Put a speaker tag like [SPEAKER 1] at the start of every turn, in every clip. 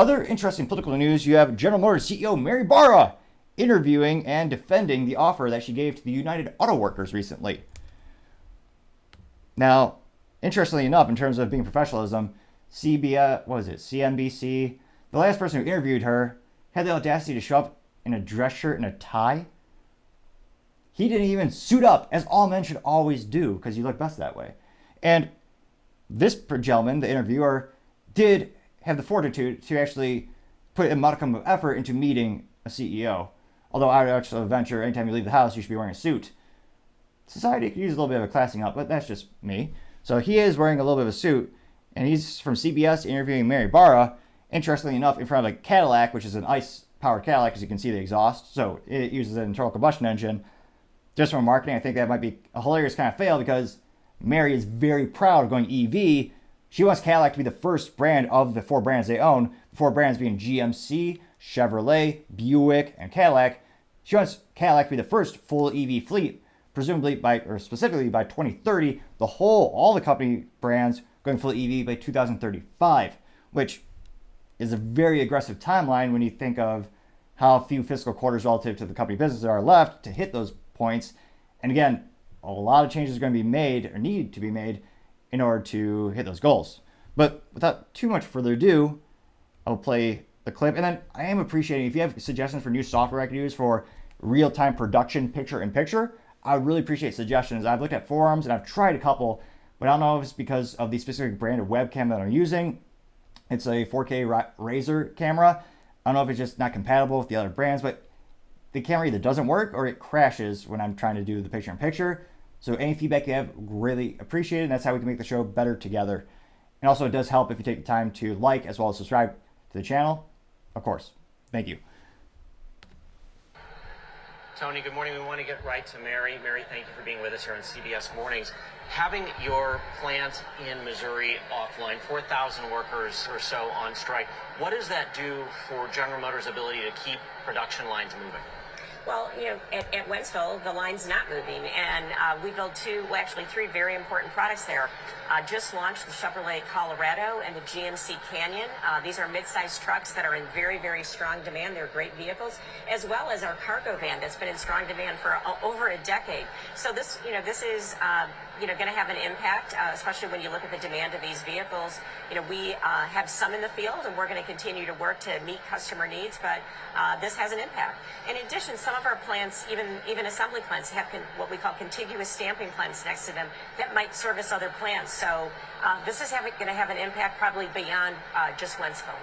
[SPEAKER 1] Other interesting political news, you have General Motors CEO Mary Barra interviewing and defending the offer that she gave to the United Auto Workers recently. Now, interestingly enough, in terms of being professionalism, CNBC, the last person who interviewed her had the audacity to show up in a dress shirt and a tie. He didn't even suit up, as all men should always do, because you look best that way. And this gentleman, the interviewer, did have the fortitude to actually put a modicum of effort into meeting a CEO. Although I would actually venture, anytime you leave the house, you should be wearing a suit. Society could use a little bit of a classing up, but that's just me. So he is wearing a little bit of a suit, and he's from CBS interviewing Mary Barra, interestingly enough, in front of a Cadillac, which is an ICE-powered Cadillac, as you can see the exhaust. So it uses an internal combustion engine. Just from marketing, I think that might be a hilarious kind of fail, because Mary is very proud of going EV. She wants Cadillac to be the first brand of the 4 brands they own. The 4 brands being GMC, Chevrolet, Buick, and Cadillac. She wants Cadillac to be the first full EV fleet, presumably specifically by 2030. All the company brands going full EV by 2035, which is a very aggressive timeline when you think of how few fiscal quarters relative to the company business there are left to hit those points. And again, a lot of changes are going to be made or need to be made in order to hit those goals. But without too much further ado, I'll play the clip. And then I am appreciating if you have suggestions for new software I could use for real-time production picture-in-picture. I would really appreciate suggestions. I've looked at forums and I've tried a couple, but I don't know if it's because of the specific brand of webcam that I'm using. It's a 4K Razr camera. I don't know if it's just not compatible with the other brands, but the camera either doesn't work or it crashes when I'm trying to do the picture-in-picture. So any feedback you have, really appreciate it. And that's how we can make the show better together. And also it does help if you take the time to like as well as subscribe to the channel. Of course. Thank you.
[SPEAKER 2] Tony, good morning. We want to get right to Mary. Mary, thank you for being with us here on CBS Mornings. Having your plant in Missouri offline, 4,000 workers or so on strike, what does that do for General Motors' ability to keep production lines moving?
[SPEAKER 3] Well, at Wentzville, the line's not moving, and we build 3 very important products there. Just launched the Chevrolet Colorado and the GMC Canyon. These are mid-sized trucks that are in very, very strong demand. They're great vehicles, as well as our cargo van that's been in strong demand for over a decade. So this is going to have an impact, especially when you look at the demand of these vehicles. We have some in the field, and we're going to continue to work to meet customer needs, but this has an impact. In addition, some of our plants, even assembly plants, have what we call contiguous stamping plants next to them that might service other plants. So this is going to have an impact probably beyond just Wentzville.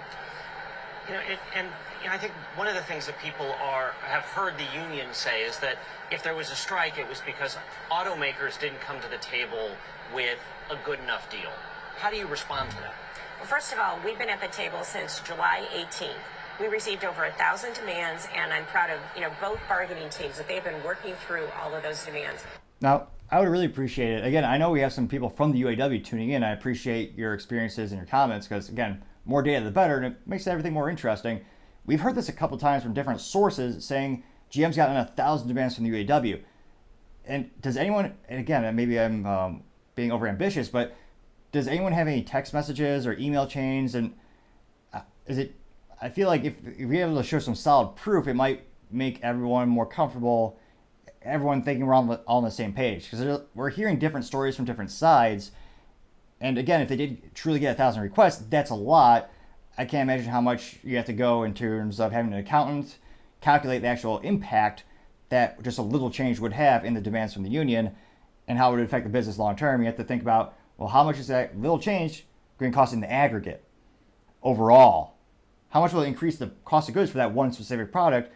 [SPEAKER 2] I think one of the things that people have heard the union say is that if there was a strike, it was because automakers didn't come to the table with a good enough deal. How do you respond to that?
[SPEAKER 3] Well, first of all, we've been at the table since July 18th. We received over 1,000 demands, and I'm proud of both bargaining teams that they've been working through all of those demands.
[SPEAKER 1] Now, I would really appreciate it. Again, I know we have some people from the UAW tuning in. I appreciate your experiences and your comments because, again, more data the better, and it makes everything more interesting. We've heard this a couple times from different sources saying GM's gotten 1,000 demands from the UAW. And does anyone, and again, maybe I'm being overambitious, but does anyone have any text messages or email chains? And I feel like if we're able to show some solid proof, it might make everyone more comfortable, everyone thinking we're all on the same page. Because we're hearing different stories from different sides. And again, if they did truly get 1,000 requests, that's a lot. I can't imagine how much you have to go in terms of having an accountant calculate the actual impact that just a little change would have in the demands from the union and how it would affect the business long term. You have to think about, well, how much is that little change going to cost in the aggregate overall? How much will it increase the cost of goods for that one specific product?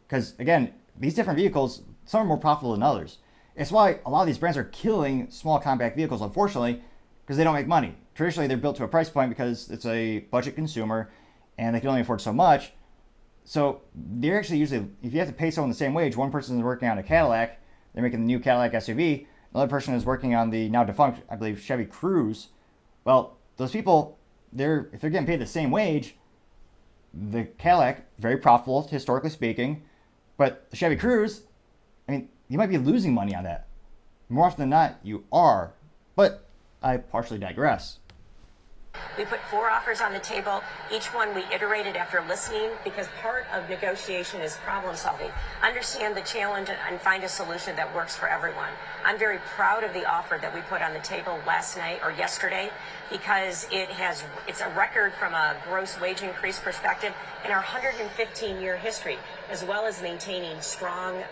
[SPEAKER 1] Because again, these different vehicles, some are more profitable than others. It's why a lot of these brands are killing small compact vehicles, unfortunately, because they don't make money. Traditionally, they're built to a price point because it's a budget consumer and they can only afford so much. So they're actually usually, if you have to pay someone the same wage, one person is working on a Cadillac, they're making the new Cadillac SUV, another person is working on the now defunct, I believe, Chevy Cruze. Well, those people, if they're getting paid the same wage, the Cadillac, very profitable, historically speaking, but the Chevy Cruze, I mean, you might be losing money on that. More often than not, you are. But I partially digress.
[SPEAKER 3] We put 4 offers on the table. Each one we iterated after listening, because part of negotiation is problem solving. Understand the challenge and find a solution that works for everyone. I'm very proud of the offer that we put on the table last night or yesterday, because it's a record from a gross wage increase perspective in our 115-year history, as well as maintaining strong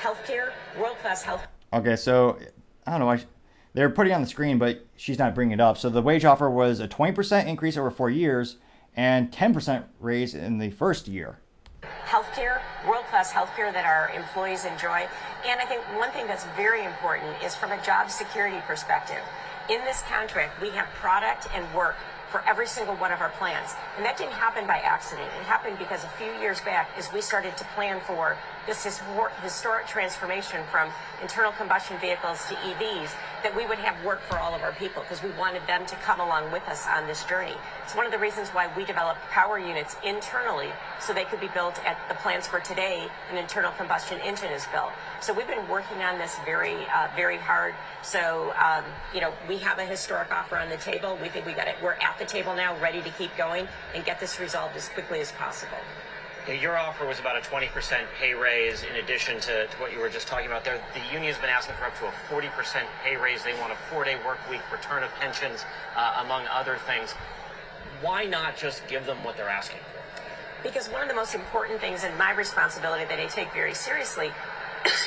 [SPEAKER 3] healthcare, world-class health.
[SPEAKER 1] Okay, so I don't know why they're putting it on the screen, but she's not bringing it up. So the wage offer was a 20% increase over 4 years and 10% raise in the first year.
[SPEAKER 3] Healthcare, world-class healthcare that our employees enjoy. And I think one thing that's very important is from a job security perspective. In this contract, we have product and work for every single one of our plants. And that didn't happen by accident. It happened because a few years back, as we started to plan for this historic transformation from internal combustion vehicles to EVs, that we would have work for all of our people, because we wanted them to come along with us on this journey. It's one of the reasons why we developed power units internally, so they could be built at the plants where today an internal combustion engine is built. So we've been working on this very hard. So, we have a historic offer on the table. We think we're at the table now, ready to keep going and get this resolved as quickly as possible.
[SPEAKER 2] Your offer was about a 20% pay raise in addition to what you were just talking about there. The union's been asking for up to a 40% pay raise. They want a 4-day work week, return of pensions, among other things. Why not just give them what they're asking for?
[SPEAKER 3] Because one of the most important things, and my responsibility that I take very seriously,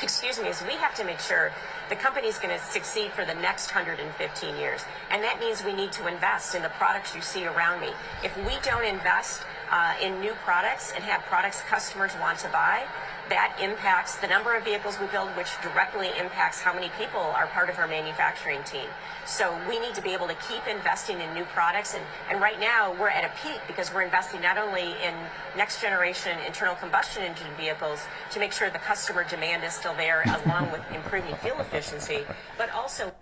[SPEAKER 3] excuse me, is we have to make sure the company's going to succeed for the next 115 years. And that means we need to invest in the products you see around me. If we don't invest in new products and have products customers want to buy, that impacts the number of vehicles we build, which directly impacts how many people are part of our manufacturing team. So we need to be able to keep investing in new products. And right now we're at a peak because we're investing not only in next generation internal combustion engine vehicles to make sure the customer demand is still there, along with improving fuel efficiency, but also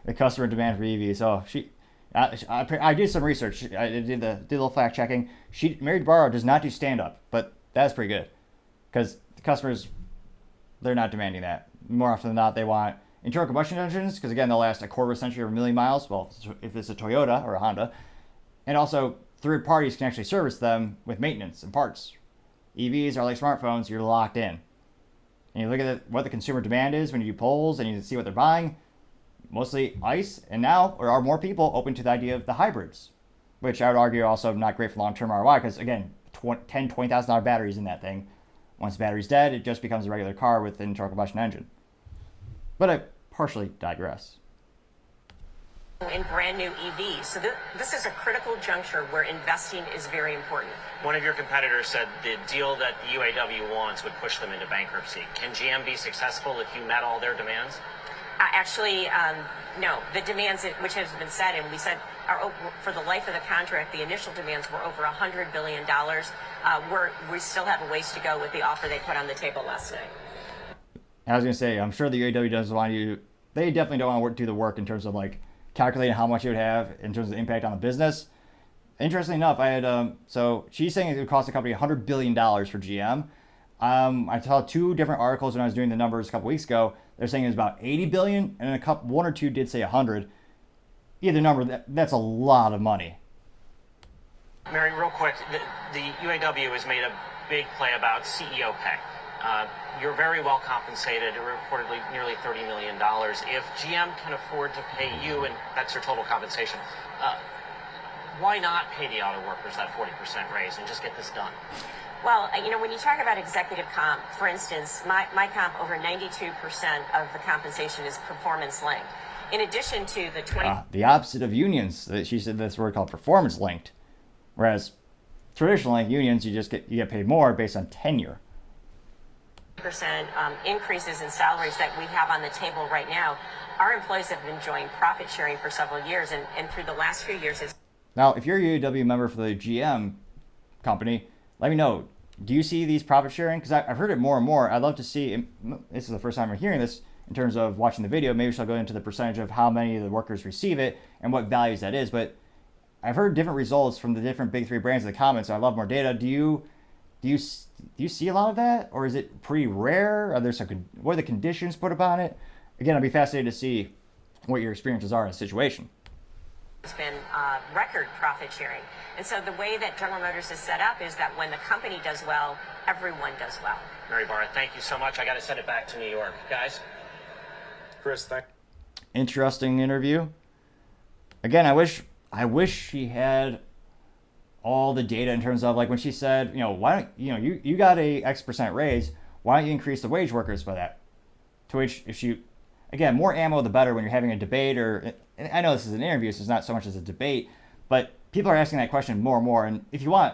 [SPEAKER 1] the customer demand for EVs. Oh, I did some research. I did a little fact checking. Mary Barra does not do stand up, but that's pretty good, because the customers, they're not demanding that. More often than not, they want internal combustion engines, because again, they'll last a quarter of a century or a million miles. Well, if it's a Toyota or a Honda, and also third parties can actually service them with maintenance and parts. EVs are like smartphones; you're locked in. And you look at what the consumer demand is when you do polls and you see what they're buying. Mostly ICE, and now there are more people open to the idea of the hybrids, which I would argue are also not great for long-term ROI, because again, $20,000 batteries in that thing. Once the battery's dead, it just becomes a regular car with an internal combustion engine. But I partially digress.
[SPEAKER 3] In brand new EVs. So this is a critical juncture where investing is very important.
[SPEAKER 2] One of your competitors said the deal that the UAW wants would push them into bankruptcy. Can GM be successful if you met all their demands?
[SPEAKER 3] Actually, no. The demands, which has been said, and we said, for the life of the contract, the initial demands were over $100 billion. We still have a ways to go with the offer they put on the table last night.
[SPEAKER 1] I was going to say, I'm sure the UAW doesn't want you. They definitely don't want to do the work in terms of like calculating how much it would have in terms of the impact on the business. Interestingly enough, I had so she's saying it would cost the company $100 billion for GM. I saw 2 different articles when I was doing the numbers a couple weeks ago. They're saying it was about 80 billion, and one or two did say 100. Either number, that's a lot of money.
[SPEAKER 2] Mary, real quick, the UAW has made a big play about CEO pay. You're very well compensated, reportedly nearly $30 million. If GM can afford to pay you, and that's your total compensation, why not pay the auto workers that 40% raise and just get this done?
[SPEAKER 3] Well, when you talk about executive comp, for instance, my comp, over 92% of the compensation is performance linked. In addition to the 20...
[SPEAKER 1] the opposite of unions. She said this word called performance linked. Whereas traditionally, unions, you get paid more based on tenure.
[SPEAKER 3] percent increases in salaries that we have on the table right now. Our employees have been enjoying profit sharing for several years, and through the last few years...
[SPEAKER 1] Now, if you're a UAW member for the GM company, let me know. Do you see these profit sharing? Because I've heard it more and more. I'd love to see, this is the first time I'm hearing this in terms of watching the video. Maybe she'll go into the percentage of how many of the workers receive it and what values that is. But I've heard different results from the different big 3 brands in the comments. So I'd love more data. Do you see a lot of that? Or is it pretty rare? What are the conditions put upon it? Again, I'd be fascinated to see what your experiences are in a situation.
[SPEAKER 3] It's been record profit sharing. And so the way that General Motors is set up is that when the company does well, everyone does well.
[SPEAKER 2] Mary Barra, thank you so much. I got to send it back to New York. Guys?
[SPEAKER 4] Chris, thank
[SPEAKER 1] Interesting interview. Again, I wish she had all the data in terms of, like, when she said, why don't you got a X% raise, why don't you increase the wage workers by that? To which, if she, again, more ammo the better when you're having a debate, or, and I know this is an interview, so it's not so much as a debate, but people are asking that question more and more. And if you want,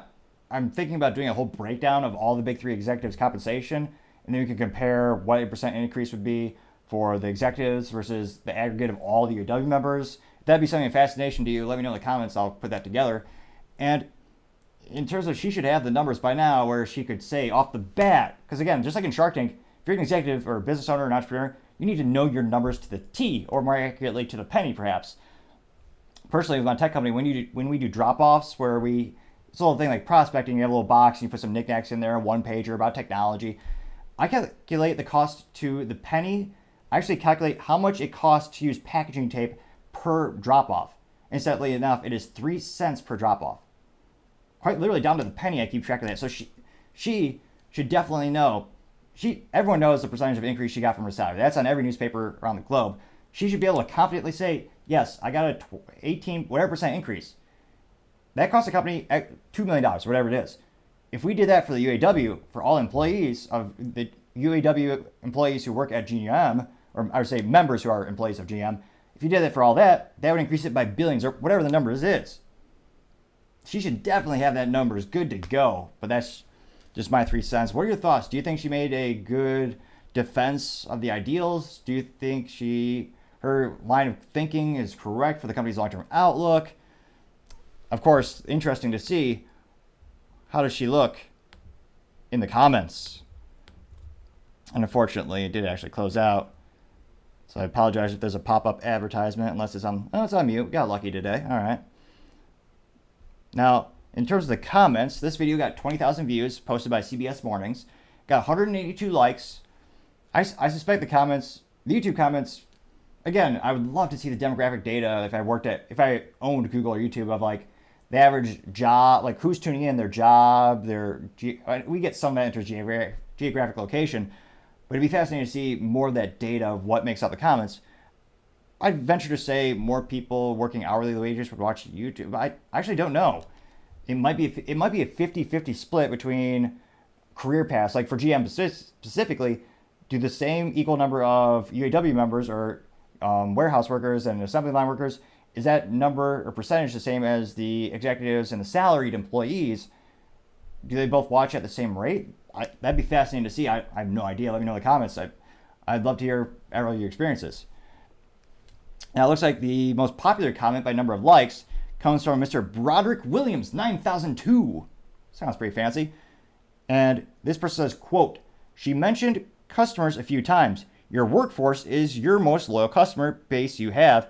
[SPEAKER 1] I'm thinking about doing a whole breakdown of all the big three executives' compensation, and then we can compare what a percent increase would be for the executives versus the aggregate of all the UAW members. If that'd be something of fascination to you, let me know in the comments. I'll put that together. And in terms of, she should have the numbers by now where she could say off the bat, because again, just like in Shark Tank, if you're an executive or a business owner or an entrepreneur, you need to know your numbers to the T, or more accurately to the penny, perhaps. Personally, with my tech company, when we do drop-offs, where it's a little thing like prospecting, you have a little box and you put some knickknacks in there, a one-pager about technology. I calculate the cost to the penny. I actually calculate how much it costs to use packaging tape per drop-off. Incidentally enough, it is 3 cents per drop-off. Quite literally down to the penny, I keep track of that. So she should definitely know. Everyone knows the percentage of increase she got from her salary. That's on every newspaper around the globe. She should be able to confidently say, yes, I got a 18 whatever percent increase. That costs the company $2 million, whatever it is. If we did that for the UAW, for all employees of the UAW employees who work at GM, or I would say members who are employees of GM, if you did that for all that, that would increase it by billions, or whatever the number is. She should definitely have that number is good to go, but that's just my 3 cents. What are your thoughts? Do you think she made a good defense of the ideals? Do you think her line of thinking is correct for the company's long-term outlook? Of course, interesting to see, how does she look in the comments? And unfortunately, it did actually close out. So I apologize if there's a pop-up advertisement, unless it's on mute. Got lucky today. All right. Now, in terms of the comments, this video got 20,000 views, posted by CBS Mornings. Got 182 likes. I suspect the YouTube comments, again, I would love to see the demographic data if I owned Google or YouTube, of like the average job, like who's tuning in, their job, we get some of that into geographic location, but it'd be fascinating to see more of that data of what makes up the comments. I'd venture to say more people working hourly wages would watch YouTube. I actually don't know. It might be a 50-50 split between career paths. Like for GM specifically, do the same equal number of UAW members or warehouse workers and assembly line workers, is that number or percentage the same as the executives and the salaried employees? Do they both watch at the same rate? That'd be fascinating to see. I have no idea. Let me know in the comments. I'd love to hear all your experiences. Now, it looks like the most popular comment by number of likes comes from Mr. Broderick Williams, 9002. Sounds pretty fancy. And this person says, quote, "She mentioned customers a few times. Your workforce is your most loyal customer base you have,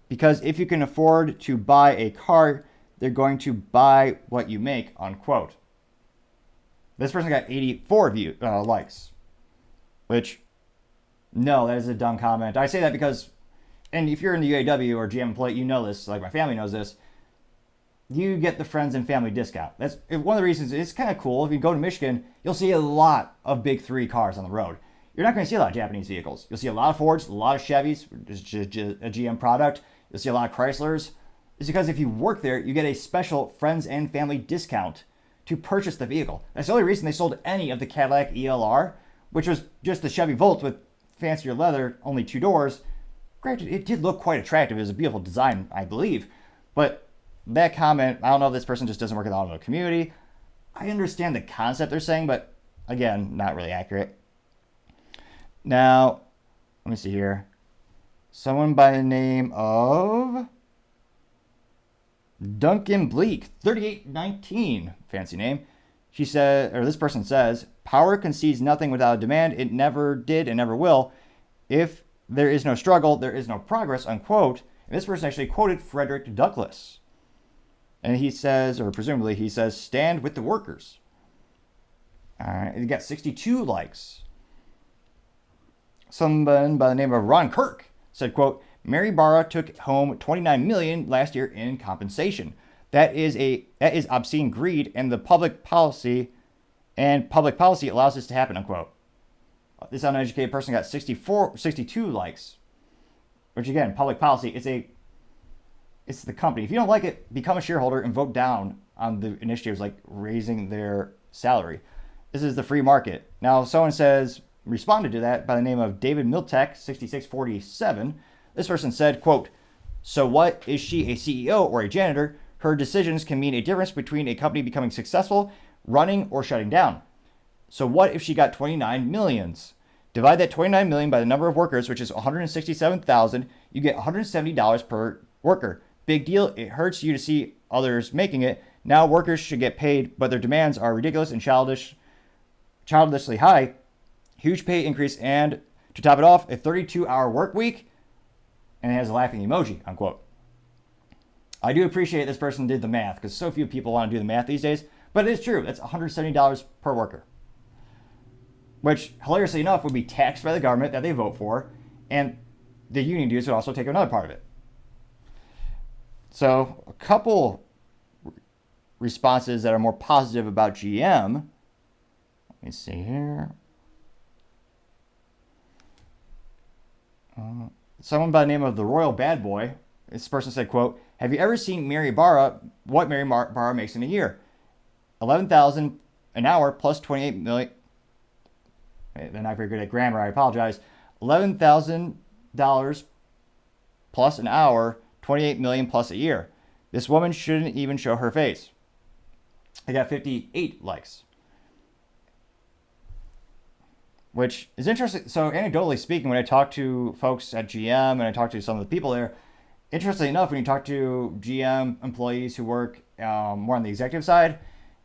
[SPEAKER 1] because if you can afford to buy a car, they're going to buy what you make," unquote. This person got 84 likes, which, no, that is a dumb comment. I say that because, and if you're in the UAW or GM employee, you know this, like my family knows this, you get the friends and family discount. That's one of the reasons. It's kind of cool. If you go to Michigan, you'll see a lot of big three cars on the road. You're not going to see a lot of Japanese vehicles. You'll see a lot of Fords, a lot of Chevys, which is a GM product. You'll see a lot of Chryslers. It's because if you work there, you get a special friends and family discount to purchase the vehicle. That's the only reason they sold any of the Cadillac ELR, which was just the Chevy Volt with fancier leather, only 2 doors. Granted, it did look quite attractive. It was a beautiful design, I believe. But that comment, I don't know if this person just doesn't work in the automotive community. I understand the concept they're saying, but again, not really accurate. Now, let me see here. Someone by the name of Duncan Bleak, 3819, fancy name. She said, or this person says, "Power concedes nothing without a demand. It never did and never will. If there is no struggle, there is no progress," unquote. And this person actually quoted Frederick Douglass. And he says, or presumably he says, "Stand with the workers." All right, he got 62 likes. Someone by the name of Ron Kirk said, quote, Mary Barra took home $29 million last year in compensation. That is obscene greed, and public policy allows this to happen, unquote. This uneducated person got 62 likes, which again, public policy, it's the company. If you don't like it, become a shareholder and vote down on the initiatives like raising their salary. This is the free market. Now, someone responded to that by the name of David Miltek, 6647. This person said, quote, "So what, is she a CEO or a janitor? Her decisions can mean a difference between a company becoming successful, running, or shutting down. So what if she got 29 millions? Divide that 29 million by the number of workers, which is 167,000. You get $170 per worker. Big deal. It hurts you to see others making it. Now workers should get paid, but their demands are ridiculous and childishly high. Huge pay increase, and to top it off, a 32-hour work week." And it has a laughing emoji, unquote. I do appreciate this person did the math, because so few people want to do the math these days. But it is true. That's $170 per worker, which, hilariously enough, would be taxed by the government that they vote for, and the union dues would also take another part of it. So a couple responses that are more positive about GM. Let me see here. Someone by the name of the Royal Bad Boy, this person said, quote, "Have you ever seen Mary Barra, what Mary Barra makes in a year? 11,000 an hour plus 28 million. They're not very good at grammar, I apologize. $11,000 plus an hour, 28 million plus a year. This woman shouldn't even show her face." I got 58 likes, which is interesting. So anecdotally speaking, when I talk to folks at GM and I talk to some of the people there, interestingly enough, when you talk to GM employees who work more on the executive side,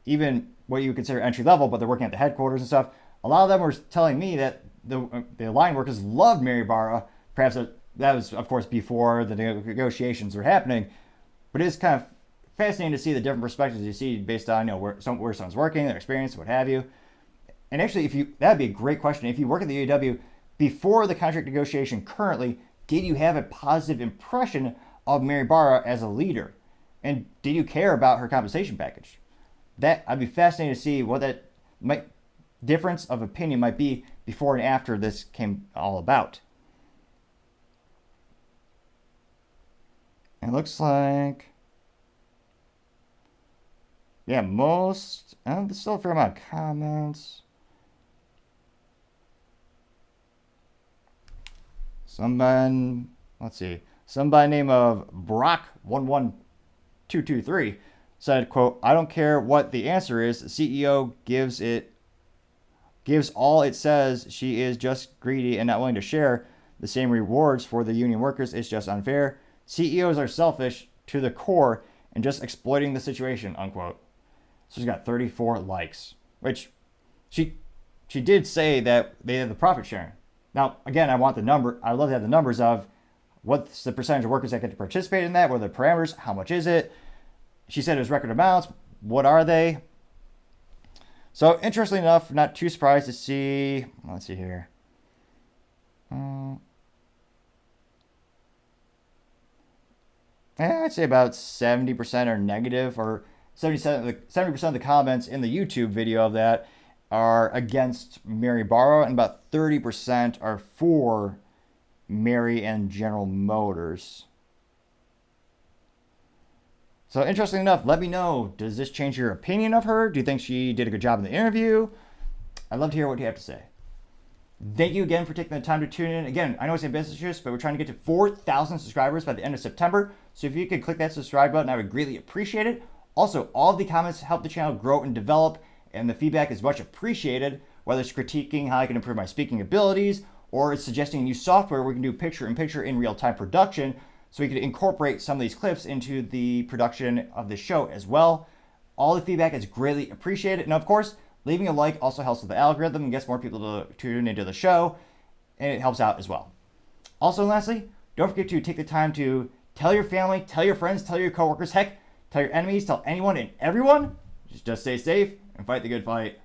[SPEAKER 1] even what you would consider entry level, but they're working at the headquarters and stuff, a lot of them were telling me that the line workers loved Mary Barra. Perhaps that was, of course, before the negotiations were happening, but it is kind of fascinating to see the different perspectives you see based on where someone's working, their experience, what have you. And actually, that'd be a great question. If you work at the UAW before the contract negotiation currently, did you have a positive impression of Mary Barra as a leader? And did you care about her compensation package? I'd be fascinated to see what that difference of opinion might be before and after this came all about. It looks like, yeah, there's still a fair amount of comments. Somebody name of Brock11223 said, quote, "I don't care what the answer is. The CEO gives all it says. She is just greedy and not willing to share the same rewards for the union workers. It's just unfair. CEOs are selfish to the core and just exploiting the situation," unquote. So she's got 34 likes, which she did say that they have the profit sharing. Now, again, I want the number. I'd love to have the numbers of what's the percentage of workers that get to participate in that, what are the parameters, how much is it? She said it was record amounts. What are they? So, interestingly enough, not too surprised to see, let's see here. I'd say about 70% are negative, or 70% of the comments in the YouTube video of that are against Mary Barra, and about 30% are for Mary and General Motors. So interesting enough, let me know, does this change your opinion of her? Do you think she did a good job in the interview? I'd love to hear what you have to say. Thank you again for taking the time to tune in. Again, I know it's ambitious, but we're trying to get to 4,000 subscribers by the end of September. So if you could click that subscribe button, I would greatly appreciate it. Also, all of the comments help the channel grow and develop, and the feedback is much appreciated, whether it's critiquing how I can improve my speaking abilities, or it's suggesting new software where we can do picture-in-picture in real-time production, so we could incorporate some of these clips into the production of the show as well. All the feedback is greatly appreciated. And of course, leaving a like also helps with the algorithm and gets more people to tune into the show, and it helps out as well. Also, and lastly, don't forget to take the time to tell your family, tell your friends, tell your coworkers, heck, tell your enemies, tell anyone and everyone. Just stay safe and fight the good fight.